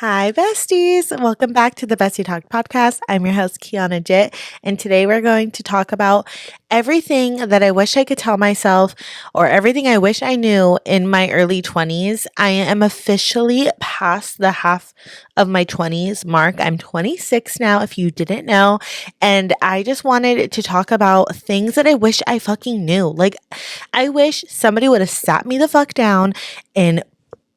Hi, besties. Welcome back to the Bestie Talk podcast. I'm your host, Kiannajit, and today we're going to talk about everything that I wish I could tell myself or everything I wish I knew in my early 20s. I am officially past the half of my 20s mark. I'm 26 now, if you didn't know, and I just wanted to talk about things that I wish I fucking knew. Like, I wish somebody would have sat me the fuck down and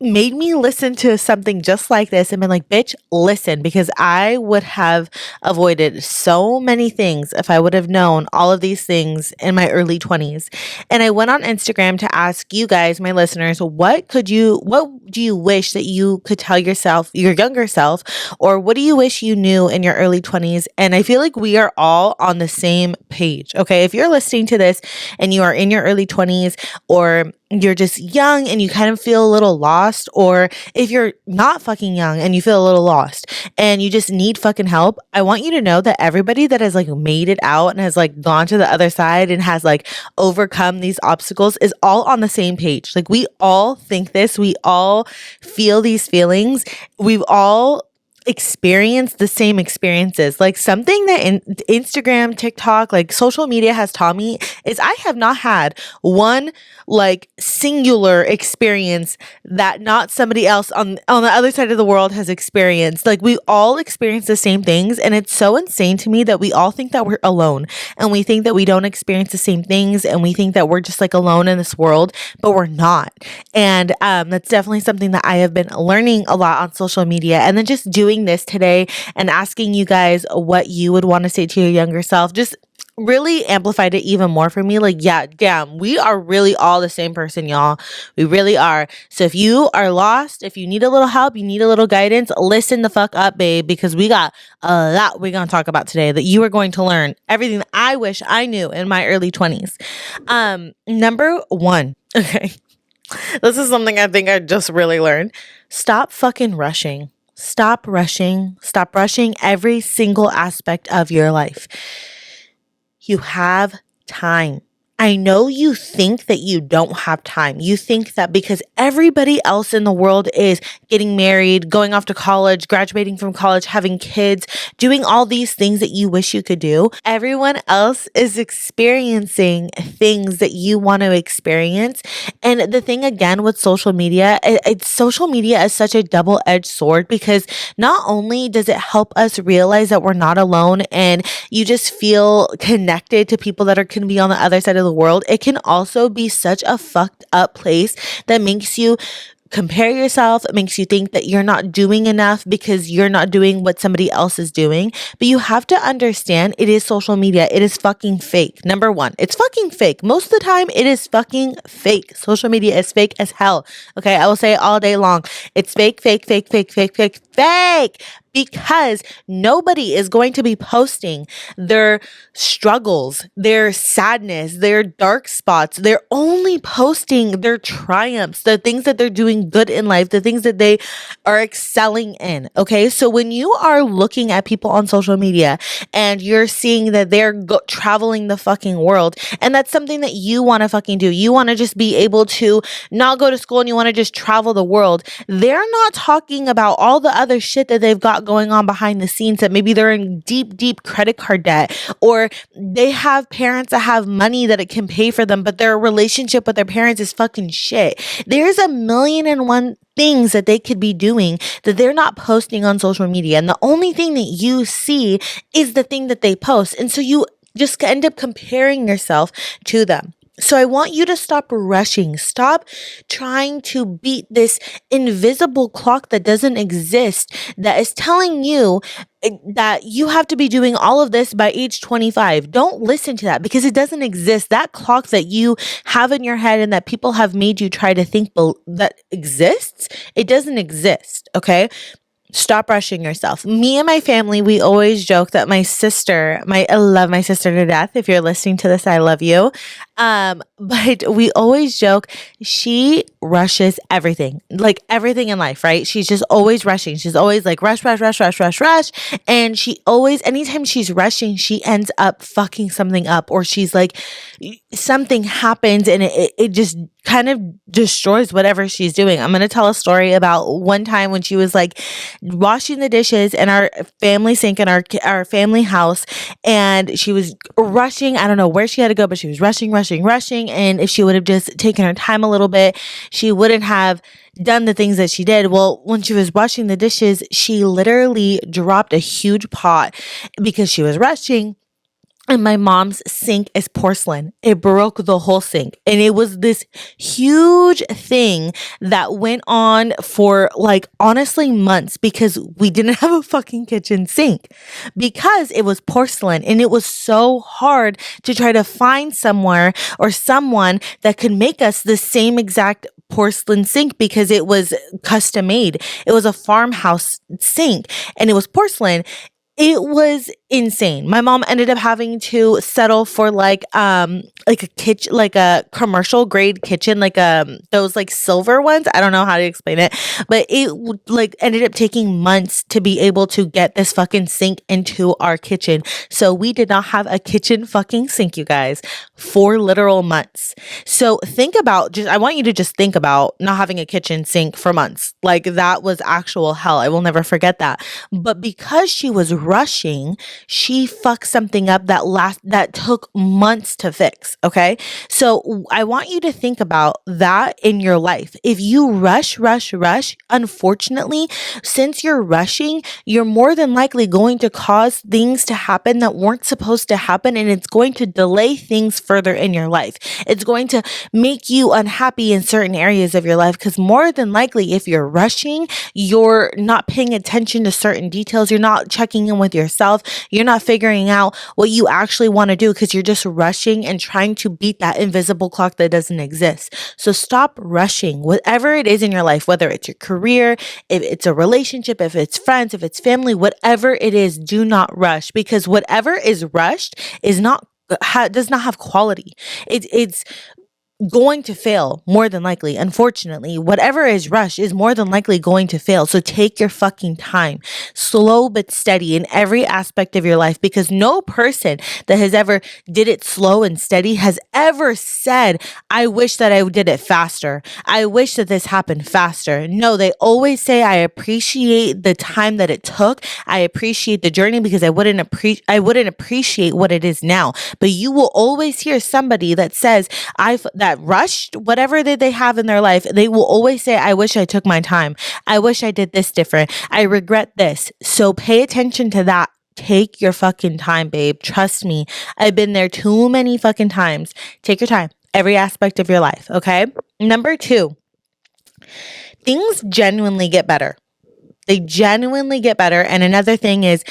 made me listen to something just like this and been like, bitch, listen, because I would have avoided so many things if I would have known all of these things in my early 20s. And I went on Instagram to ask you guys, my listeners, what do you wish that you could tell yourself, your younger self, or what do you wish you knew in your early 20s? And I feel like we are all on the same page. Okay. If you're listening to this and you are in your early 20s, or you're just young and you kind of feel a little lost, or if you're not fucking young and you feel a little lost and you just need fucking help, I want you to know that everybody that has like made it out and has like gone to the other side and has like overcome these obstacles is all on the same page. Like, we all think this, we all feel these feelings, we've all experience the same experiences. Like, something that Instagram, TikTok, like social media has taught me is I have not had one like singular experience that not somebody else on the other side of the world has experienced. Like, we all experience the same things, and it's so insane to me that we all think that we're alone, and we think that we don't experience the same things, and we think that we're just like alone in this world, but we're not. And that's definitely something that I have been learning a lot on social media, and then just doing this today and asking you guys what you would want to say to your younger self just really amplified it even more for me. Like, yeah, damn, we are really all the same person, y'all. We really are. So if you are lost, if you need a little help, you need a little guidance, listen the fuck up, babe, because we got a lot we're going to talk about today that you are going to learn. Everything that I wish I knew in my early 20s. Number one, okay. This is something I think I just really learned. Stop fucking rushing. Stop rushing. Stop rushing every single aspect of your life. You have time. I know you think that you don't have time. You think that because everybody else in the world is getting married, going off to college, graduating from college, having kids, doing all these things that you wish you could do, everyone else is experiencing things that you want to experience. And the thing again with social media, social media is such a double-edged sword, because not only does it help us realize that we're not alone and you just feel connected to people that can be on the other side of the world, it can also be such a fucked up place that makes you compare yourself. It makes you think that you're not doing enough because you're not doing what somebody else is doing. But you have to understand, it is social media. It is fucking fake. Number one, it's fucking fake. Most of the time, it is fucking fake. Social media is fake as hell. Okay, I will say it all day long. It's fake, fake, fake, fake, fake, fake, fake. Because nobody is going to be posting their struggles, their sadness, their dark spots. They're only posting their triumphs, the things that they're doing good in life, the things that they are excelling in. Okay. So when you are looking at people on social media and you're seeing that they're traveling the fucking world, and that's something that you want to fucking do, you want to just be able to not go to school and you want to just travel the world. They're not talking about all the other shit that they've got going on behind the scenes, that maybe they're in deep credit card debt, or they have parents that have money that it can pay for them, but their relationship with their parents is fucking shit. There's a million and one things that they could be doing that they're not posting on social media. And the only thing that you see is the thing that they post. And so you just end up comparing yourself to them. So I want you to stop rushing. Stop trying to beat this invisible clock that doesn't exist, that is telling you that you have to be doing all of this by age 25. Don't listen to that, because it doesn't exist. That clock that you have in your head and that people have made you try to think that exists, it doesn't exist. Okay? Stop rushing yourself. Me and my family, we always joke that I love my sister to death. If you're listening to this, I love you. But we always joke, she rushes everything, like everything in life, right? She's just always rushing. She's always like rush, rush, rush, rush, rush, rush. And she always, anytime she's rushing, she ends up fucking something up, or she's like, something happens and it just kind of destroys whatever she's doing. I'm going to tell a story about one time when she was like washing the dishes in our family sink in our family house, and she was rushing. I don't know where she had to go, but she was rushing, rushing, rushing. And if she would have just taken her time a little bit, she wouldn't have done the things that she did. Well, when she was washing the dishes, she literally dropped a huge pot because she was rushing. And my mom's sink is porcelain. It broke the whole sink. And it was this huge thing that went on for like honestly months because we didn't have a fucking kitchen sink because it was porcelain, and it was so hard to try to find somewhere or someone that could make us the same exact porcelain sink because it was custom made. It was a farmhouse sink and it was porcelain. It was insane. My mom ended up having to settle for like a kitchen, like a commercial grade kitchen, like those like silver ones. I don't know how to explain it, but like ended up taking months to be able to get this fucking sink into our kitchen. So we did not have a kitchen fucking sink, you guys, for literal months. So think about, just I want you to just think about not having a kitchen sink for months. Like that was actual hell. I will never forget that. But because she was rushing, she fucked something up that took months to fix. Okay. So I want you to think about that in your life. If you rush, unfortunately, since you're rushing, you're more than likely going to cause things to happen that weren't supposed to happen. And it's going to delay things further in your life. It's going to make you unhappy in certain areas of your life because more than likely, if you're rushing, you're not paying attention to certain details. You're not checking in with yourself. You're not figuring out what you actually want to do because you're just rushing and trying to beat that invisible clock that doesn't exist. So stop rushing, whatever it is in your life, whether it's your career, if it's a relationship, if it's friends, if it's family, whatever it is, do not rush, because whatever is rushed is not does not have quality. It's going to fail more than likely. Unfortunately, whatever is rushed is more than likely going to fail. So take your fucking time, slow but steady in every aspect of your life, because no person that has ever did it slow and steady has ever said, I wish that I did it faster. I wish that this happened faster. No, they always say, I appreciate the time that it took. I appreciate the journey because I wouldn't appreciate what it is now. But you will always hear somebody that says, that rushed whatever that they have in their life. They will always say, I wish I took my time. I wish I did this different. I regret this. So pay attention to that. Take your fucking time, babe. Trust me. I've been there too many fucking times. Take your time. Every aspect of your life. Okay. Number 2, things genuinely get better. They genuinely get better. And another thing is,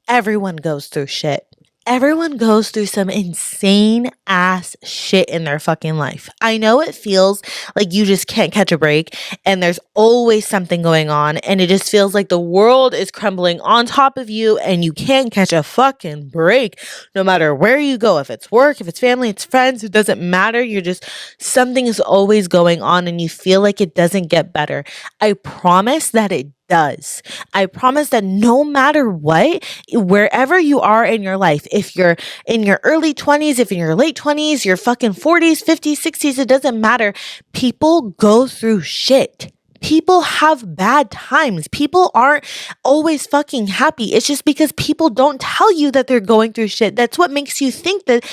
everyone goes through shit. Everyone goes through some insane ass shit in their fucking life. I know it feels like you just can't catch a break and there's always something going on and it just feels like the world is crumbling on top of you and you can't catch a fucking break no matter where you go. If it's work, if it's family, it's friends, it doesn't matter. Something is always going on and you feel like it doesn't get better. I promise that it does. I promise that no matter what, wherever you are in your life, if you're in your early 20s, if in your late 20s, your fucking 40s, 50s, 60s, it doesn't matter. People go through shit. People have bad times. People aren't always fucking happy. It's just because people don't tell you that they're going through shit. That's what makes you think that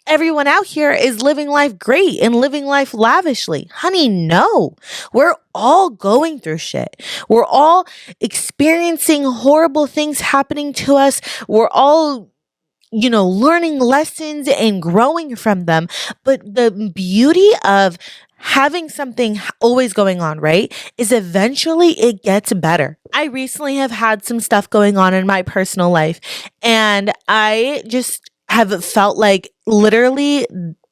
everyone out here is living life great and living life lavishly. Honey, no. We're all going through shit. We're all experiencing horrible things happening to us. We're all learning lessons and growing from them. But the beauty of having something always going on, right, is eventually it gets better. I recently have had some stuff going on in my personal life, and I just have felt like literally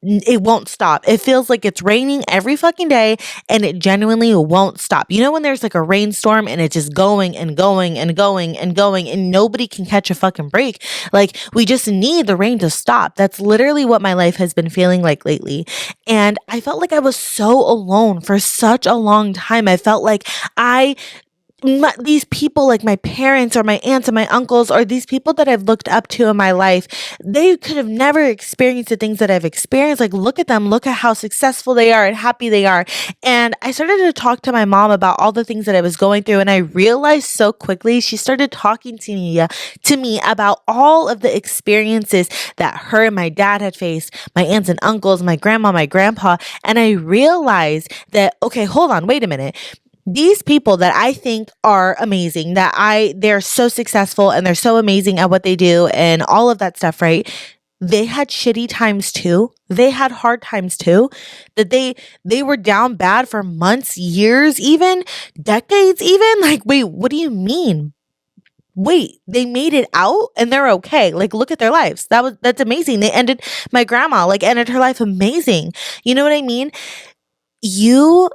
it won't stop. It feels like it's raining every fucking day and it genuinely won't stop. You know when there's like a rainstorm and it's just going and going and going and going and nobody can catch a fucking break? Like we just need the rain to stop. That's literally what my life has been feeling like lately. And I felt like I was so alone for such a long time. I felt like these people, like my parents or my aunts and my uncles, or these people that I've looked up to in my life, they could have never experienced the things that I've experienced. Like, look at them, look at how successful they are and happy they are. And I started to talk to my mom about all the things that I was going through. And I realized so quickly, she started talking to me about all of the experiences that her and my dad had faced, my aunts and uncles, my grandma, my grandpa. And I realized that, okay, hold on, wait a minute. These people that I think are amazing, they're so successful and they're so amazing at what they do and all of that stuff, right? They had shitty times too. They had hard times too. That they were down bad for months, years, even decades, even. Like, wait, what do you mean? Wait, they made it out and they're okay. Like, look at their lives. That's amazing. My grandma ended her life amazing. You know what I mean? You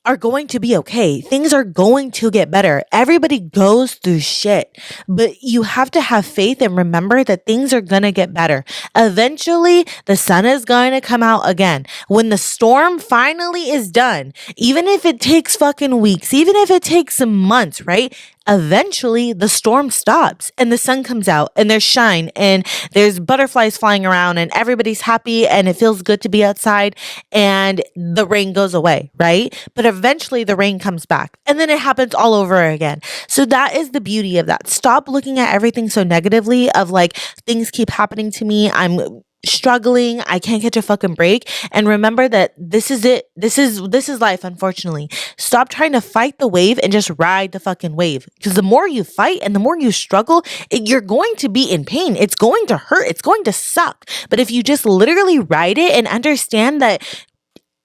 are going to be okay. Things are going to get better. Everybody goes through shit, but you have to have faith and remember that things are going to get better. Eventually, the sun is going to come out again. When the storm finally is done, even if it takes fucking weeks, even if it takes some months, right? Eventually the storm stops and the sun comes out and there's shine and there's butterflies flying around and everybody's happy and it feels good to be outside and the rain goes away, right? But eventually the rain comes back and then it happens all over again. So that is the beauty of that. Stop looking at everything so negatively of like things keep happening to me. I'm struggling. I can't catch a fucking break. And remember that this is it. This is life, unfortunately. Stop trying to fight the wave and just ride the fucking wave. Because the more you fight and the more you struggle, you're going to be in pain. It's going to hurt. It's going to suck. But if you just literally ride it and understand that,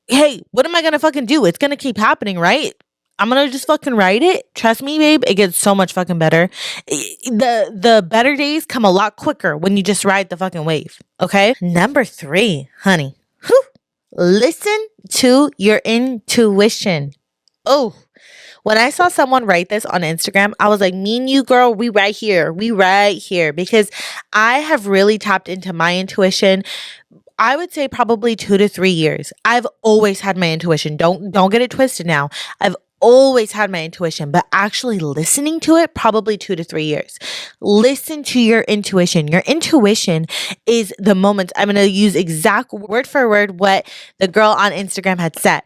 hey, what am I going to fucking do? It's going to keep happening, right? I'm going to just fucking ride it. Trust me, babe, it gets so much fucking better. The better days come a lot quicker when you just ride the fucking wave, okay? Number 3, honey. Whew. Listen to your intuition. Oh, when I saw someone write this on Instagram, I was like, me and you, girl, we right here. We right here. Because I have really tapped into my intuition. I would say probably 2 to 3 years. I've always had my intuition. Don't get it twisted now. I've always had my intuition, but actually listening to it, probably 2 to 3 years. Listen to your intuition. Your intuition is the moment. I'm going to use exact word for word what the girl on Instagram had said.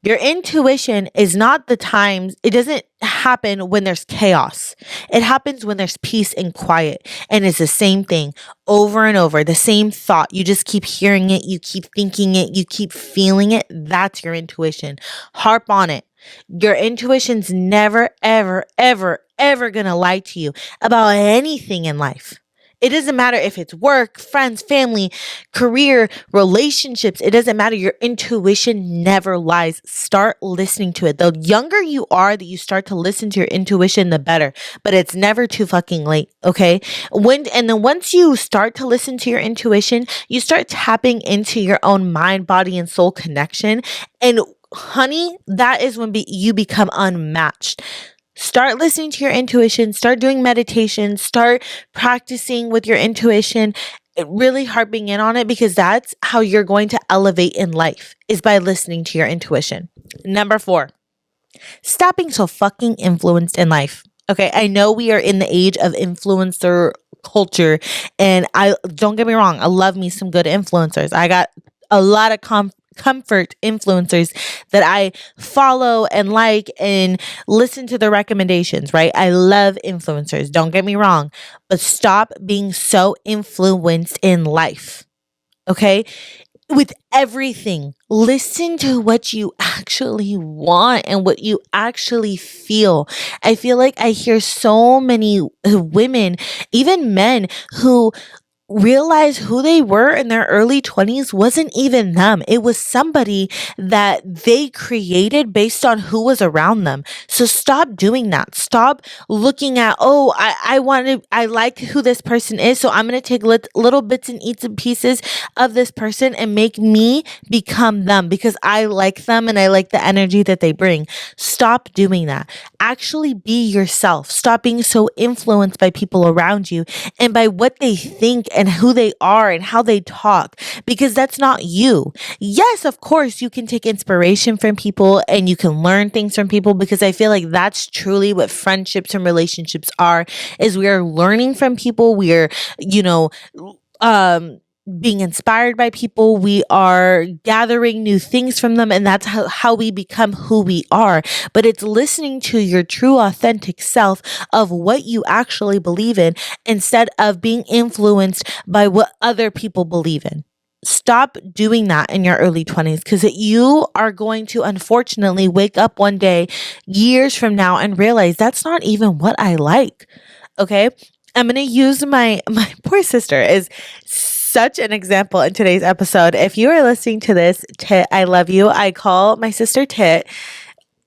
Your intuition is not the times, it doesn't happen when there's chaos. It happens when there's peace and quiet. And it's the same thing over and over, the same thought. You just keep hearing it, you keep thinking it, you keep feeling it. That's your intuition. Harp on it. Your intuition's never, ever, ever, ever gonna lie to you about anything in life. It doesn't matter if it's work, friends, family, career, relationships. It doesn't matter. Your intuition never lies. Start listening to it. The younger you are that you start to listen to your intuition, the better. But it's never too fucking late, okay? And then once you start to listen to your intuition, you start tapping into your own mind, body, and soul connection. And honey, that is when you become unmatched. Start listening to your intuition, start doing meditation, start practicing with your intuition, really harping in on it because that's how you're going to elevate in life is by listening to your intuition. Number 4, stop being so fucking influenced in life. Okay, I know we are in the age of influencer culture and don't get me wrong, I love me some good influencers. I got a lot of comfort influencers that I follow and like and listen to their recommendations, right? I love influencers, don't get me wrong, but stop being so influenced in life, okay? With everything, listen to what you actually want and what you actually feel. I feel like I hear so many women, even men, who realize who they were in their early 20s wasn't even them. It was somebody that they created based on who was around them. So stop doing that. Stop looking at, oh, I like who this person is. So I'm going to take little bits and eats and pieces of this person and make me become them because I like them and I like the energy that they bring. Stop doing that. Actually be yourself. Stop being so influenced by people around you and by what they think and who they are and how they talk, because that's not you. Yes, of course, you can take inspiration from people and you can learn things from people, because I feel like that's truly what friendships and relationships are, is we are learning from people. We are, being inspired by people. We are gathering new things from them, and that's how we become who we are. But it's listening to your true, authentic self of what you actually believe in instead of being influenced by what other people believe in. Stop doing that in your early 20s, because you are going to unfortunately wake up one day, years from now, and realize that's not even what I like. Okay. I'm going to use my poor sister as such an example in today's episode. If you are listening to this, Tit, I love you. I call my sister Tit.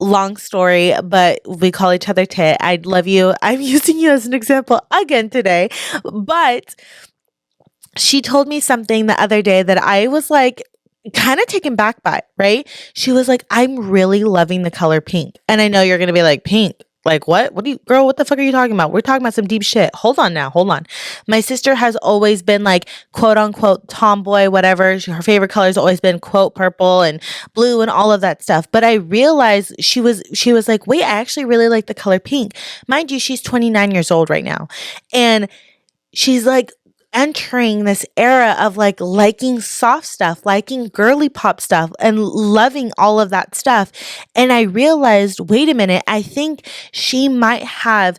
Long story, but we call each other Tit. I love you. I'm using you as an example again today, but she told me something the other day that I was like kind of taken back by, right? She was like, I'm really loving the color pink. And I know you're going to be like, pink? Like what? Girl, what the fuck are you talking about? We're talking about some deep shit. Hold on now. Hold on. My sister has always been like, quote unquote, tomboy, whatever. Her favorite color has always been, quote, purple and blue and all of that stuff. But I realized she was like, wait, I actually really like the color pink. Mind you, she's 29 years old right now. And she's like, entering this era of like liking soft stuff, liking girly pop stuff, and loving all of that stuff. And I realized, wait a minute, I think she might have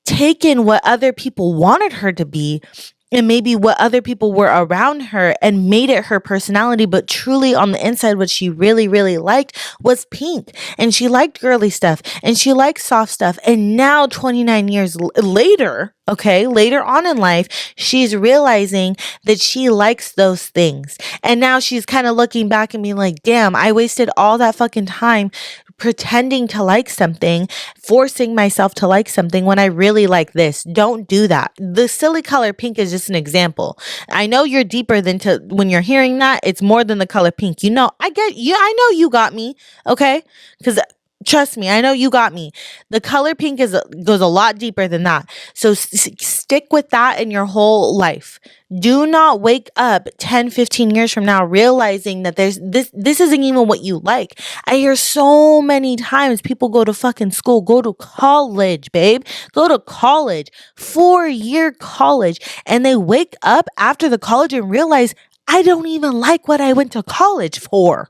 taken what other people wanted her to be and maybe what other people were around her and made it her personality, but truly on the inside, what she really, really liked was pink. And she liked girly stuff and she liked soft stuff. And now 29 years later, later on in life, she's realizing that she likes those things. And now she's kind of looking back and being like, damn, I wasted all that fucking time pretending to like something, forcing myself to like something when I really like this. Don't do that. The silly color pink is just an example. I know you're deeper than to when you're hearing that. It's more than the color pink. I get you. I know you got me. Okay. Because trust me, I know you got me. The color pink goes a lot deeper than that. So stick with that in your whole life. Do not wake up 10, 15 years from now realizing that this isn't even what you like. I hear so many times people go to fucking school, go to college, babe. Go to college, 4-year college, and they wake up after the college and realize, I don't even like what I went to college for.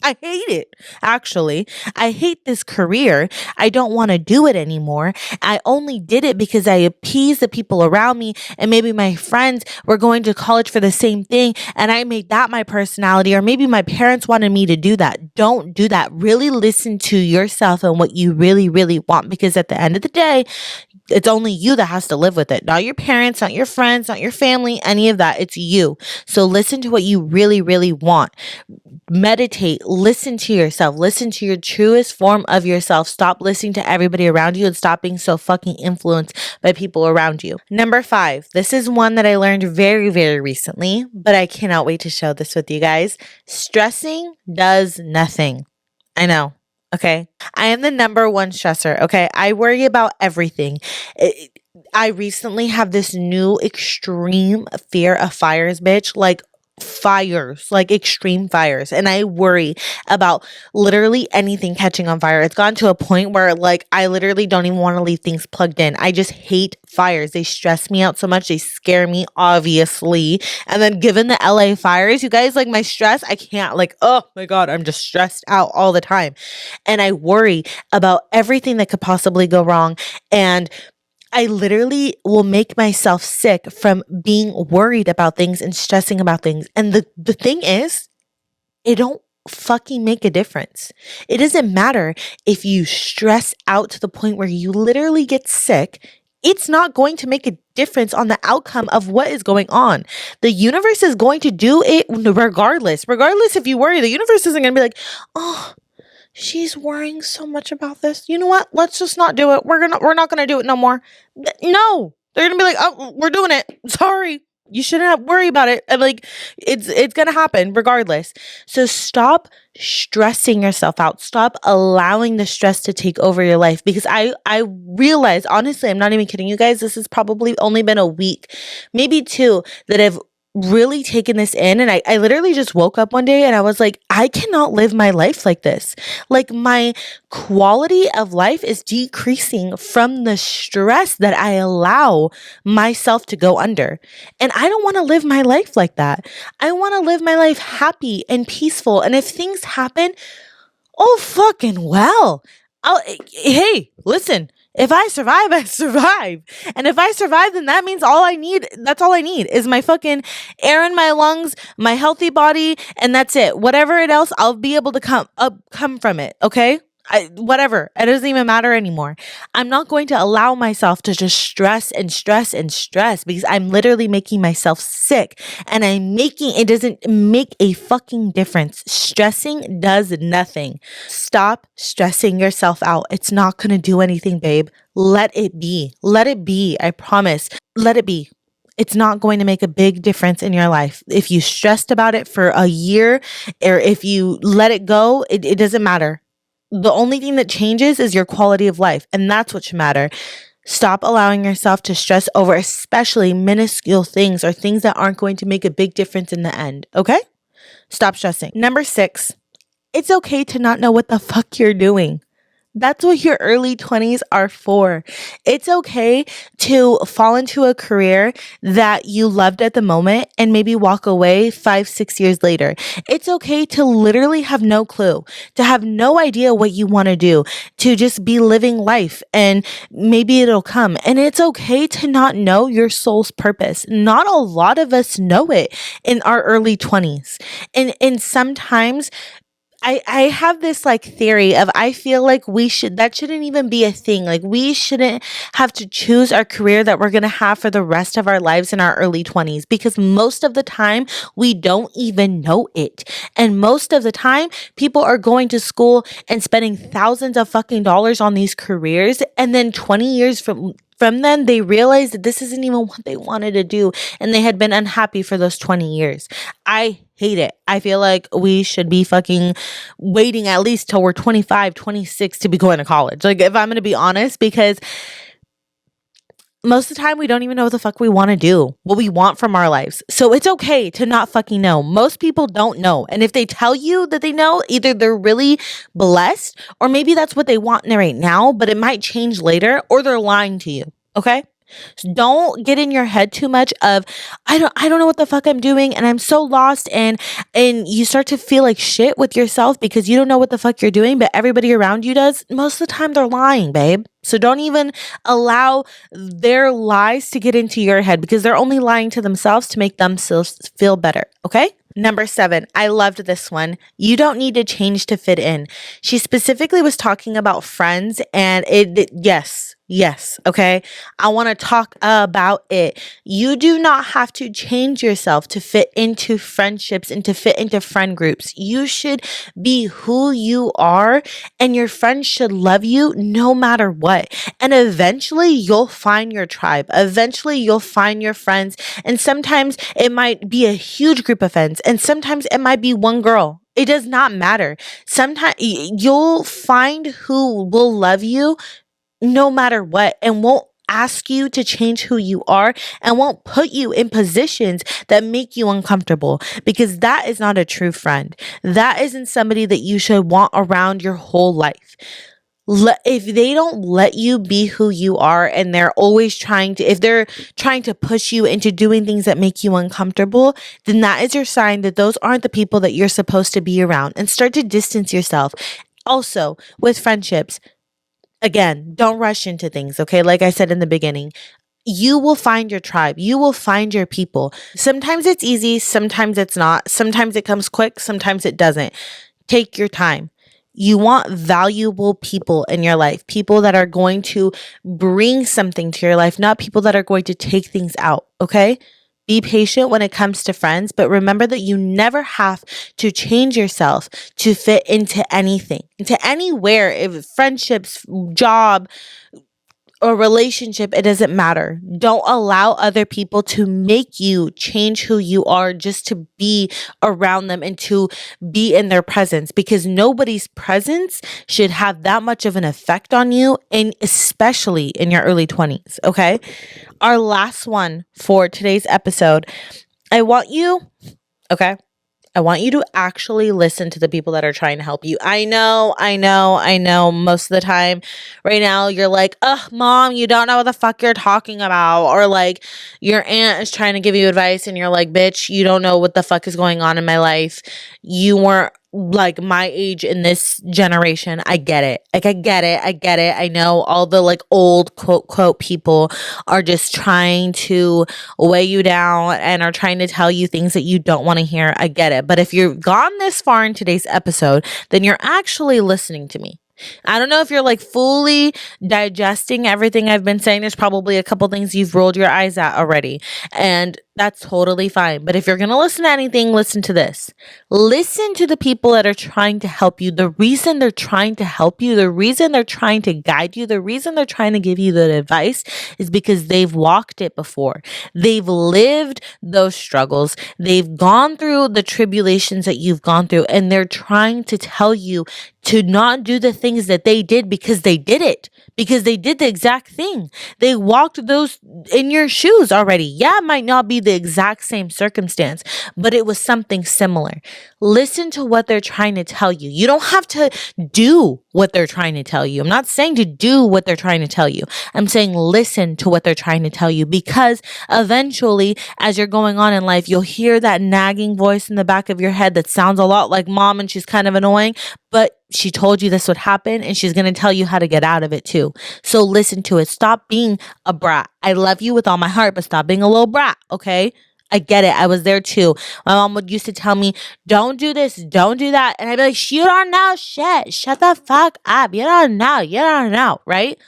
I hate it, actually. I hate this career. I don't want to do it anymore. I only did it because I appeased the people around me, and maybe my friends were going to college for the same thing, and I made that my personality, or maybe my parents wanted me to do that. Don't do that. Really listen to yourself and what you really, really want, because at the end of the day, it's only you that has to live with it. Not your parents, not your friends, not your family, any of that. It's you. So listen to what you really, really want. Meditate, listen to yourself, listen to your truest form of yourself. Stop listening to everybody around you and stop being so fucking influenced by people around you. Number 5, this is one that I learned very, very recently, but I cannot wait to share this with you guys. Stressing does nothing. I know. Okay. I am the number one stressor. Okay. I worry about everything. I recently have this new extreme fear of fires, bitch. Like fires, like extreme fires. And I worry about literally anything catching on fire. It's gotten to a point where like I literally don't even want to leave things plugged in. I just hate fires. They stress me out so much. They scare me, obviously. And then given the LA fires, you guys, like my stress, I can't like, oh my God, I'm just stressed out all the time. And I worry about everything that could possibly go wrong. And I literally will make myself sick from being worried about things and stressing about things. And the thing is, it don't fucking make a difference. It doesn't matter if you stress out to the point where you literally get sick. it's not going to make a difference on the outcome of what is going on. The universe is going to do it regardless. Regardless if you worry, the universe isn't going to be like, oh, she's worrying so much about this. You know what? Let's just not do it. We're not gonna do it no more. No, they're gonna be like, oh, we're doing it. Sorry, you shouldn't have worry about it. And like, it's gonna happen regardless. So stop stressing yourself out. Stop allowing the stress to take over your life. Because I realize, honestly, I'm not even kidding you guys. This has probably only been a week, maybe two, that I've really taken this in, and I literally just woke up one day and I was like, I cannot live my life like this. Like, my quality of life is decreasing from the stress that I allow myself to go under. And I don't want to live my life like that. I want to live my life happy and peaceful. And if things happen, oh fucking well. Hey, listen. If I survive, I survive. And if I survive, then that means that's all I need is my fucking air in my lungs, my healthy body, and that's it. Whatever it else, I'll be able to come from it, okay? Whatever. It doesn't even matter anymore. I'm not going to allow myself to just stress and stress and stress, because I'm literally making myself sick, and it doesn't make a fucking difference. Stressing does nothing. Stop stressing yourself out. It's not going to do anything, babe. Let it be. Let it be. I promise. Let it be. It's not going to make a big difference in your life. If you stressed about it for a year, or if you let it go, it doesn't matter. The only thing that changes is your quality of life, and that's what should matter. Stop allowing yourself to stress over especially minuscule things or things that aren't going to make a big difference in the end, okay? Stop stressing. Number 6, it's okay to not know what the fuck you're doing. That's what your early 20s are for. It's okay to fall into a career that you loved at the moment and maybe walk away 5-6 years later. It's okay to literally have no clue, to have no idea what you want to do, to just be living life, and maybe it'll come. And it's okay to not know your soul's purpose. Not a lot of us know it in our early 20s. And sometimes I have this like theory of, I feel like that shouldn't even be a thing. Like, we shouldn't have to choose our career that we're going to have for the rest of our lives in our early 20s, because most of the time we don't even know it. And most of the time people are going to school and spending thousands of fucking dollars on these careers. And then 20 years from then, they realize that this isn't even what they wanted to do, and they had been unhappy for those 20 years. I hate it. I feel like we should be fucking waiting at least till we're 25, 26 to be going to college. Like, if I'm going to be honest, because most of the time we don't even know what the fuck we want to do, what we want from our lives. So it's okay to not fucking know. Most people don't know. And if they tell you that they know, either they're really blessed, or maybe that's what they want right now, but it might change later, or they're lying to you. Okay? So don't get in your head too much of, I don't know what the fuck I'm doing, and I'm so lost, and you start to feel like shit with yourself because you don't know what the fuck you're doing, but everybody around you does. Most of the time they're lying, babe. So don't even allow their lies to get into your head, because they're only lying to themselves to make themselves feel better. Okay? Number 7, I loved this one. You don't need to change to fit in. She specifically was talking about friends, and yes, okay? I want to talk about it. You do not have to change yourself to fit into friendships and to fit into friend groups. You should be who you are, and your friends should love you no matter what. And eventually you'll find your tribe. Eventually you'll find your friends. And sometimes it might be a huge group of friends, and sometimes it might be one girl. It does not matter. Sometimes you'll find who will love you no matter what, and won't ask you to change who you are, and won't put you in positions that make you uncomfortable, because that is not a true friend. That isn't somebody that you should want around your whole life. If they don't let you be who you are, and they're always if they're trying to push you into doing things that make you uncomfortable, then that is your sign that those aren't the people that you're supposed to be around, and start to distance yourself. Also, with friendships, again, don't rush into things, okay? Like I said in the beginning, you will find your tribe. You will find your people. Sometimes it's easy. Sometimes it's not. Sometimes it comes quick. Sometimes it doesn't. Take your time. You want valuable people in your life, people that are going to bring something to your life, not people that are going to take things out, okay? Be patient when it comes to friends, but remember that you never have to change yourself to fit into anything, into anywhere, if friendships, job, or relationship, it doesn't matter. Don't allow other people to make you change who you are just to be around them and to be in their presence, because nobody's presence should have that much of an effect on you, and especially in your early 20s, okay? Our last one for today's episode. I want you to actually listen to the people that are trying to help you. I know. Most of the time right now, you're like, ugh, mom, you don't know what the fuck you're talking about. Or like your aunt is trying to give you advice and you're like, bitch, you don't know what the fuck is going on in my life. You weren't like my age in this generation. I get it. Like, I get it. I know all the like old quote people are just trying to weigh you down and are trying to tell you things that you don't want to hear. I get it. But if you've gone this far in today's episode, then you're actually listening to me. I don't know if you're like fully digesting everything I've been saying. There's probably a couple things you've rolled your eyes at already, and that's totally fine. But if you're going to listen to anything, listen to this. Listen to the people that are trying to help you. The reason they're trying to help you, the reason they're trying to guide you, the reason they're trying to give you the advice is because they've walked it before. They've lived those struggles. They've gone through the tribulations that you've gone through, and they're trying to tell you to not do the things that they did because they did it, because they did the exact thing. They walked those in your shoes already. Yeah, it might not be the exact same circumstance, but it was something similar. Listen to what they're trying to tell you. You don't have to do what they're trying to tell you. I'm not saying to do what they're trying to tell you. I'm saying listen to what they're trying to tell you, because eventually, as you're going on in life, you'll hear that nagging voice in the back of your head that sounds a lot like mom, and she's kind of annoying, but she told you this would happen, and she's going to tell you how to get out of it too. So listen to it. Stop being a brat. I love you with all my heart, but stop being a little brat, okay? I get it. I was there too. My mom would used to tell me, don't do this, don't do that. And I'd be like, you don't know shit. Shut the fuck up. You don't know, right?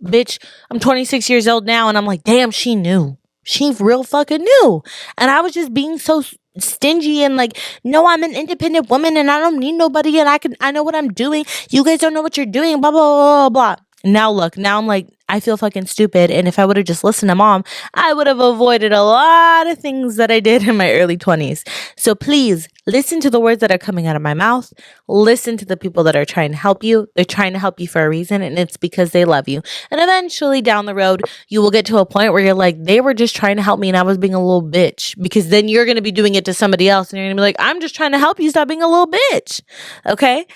Bitch, I'm 26 years old now, and I'm like, damn, she knew. She real fucking knew. And I was just being so stingy and like, no, I'm an independent woman and I don't need nobody, and I know what I'm doing. You guys don't know what you're doing, blah, blah, blah, blah. Now look, now I'm like, I feel fucking stupid. And if I would have just listened to mom, I would have avoided a lot of things that I did in my early 20s. So please listen to the words that are coming out of my mouth. Listen to the people that are trying to help you. They're trying to help you for a reason, and it's because they love you. And eventually down the road, you will get to a point where you're like, they were just trying to help me and I was being a little bitch, because then you're going to be doing it to somebody else and you're going to be like, I'm just trying to help you. Stop being a little bitch. Okay?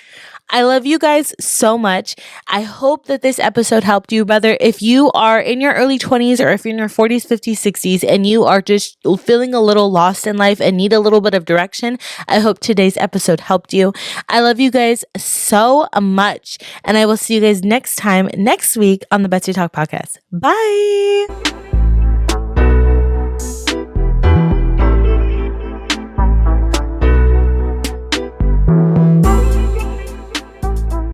I love you guys so much. I hope that this episode helped you, whether if you are in your early 20s or if you're in your 40s, 50s, 60s, and you are just feeling a little lost in life and need a little bit of direction. I hope today's episode helped you. I love you guys so much, and I will see you guys next time, next week on the Bestie Talk podcast. Bye.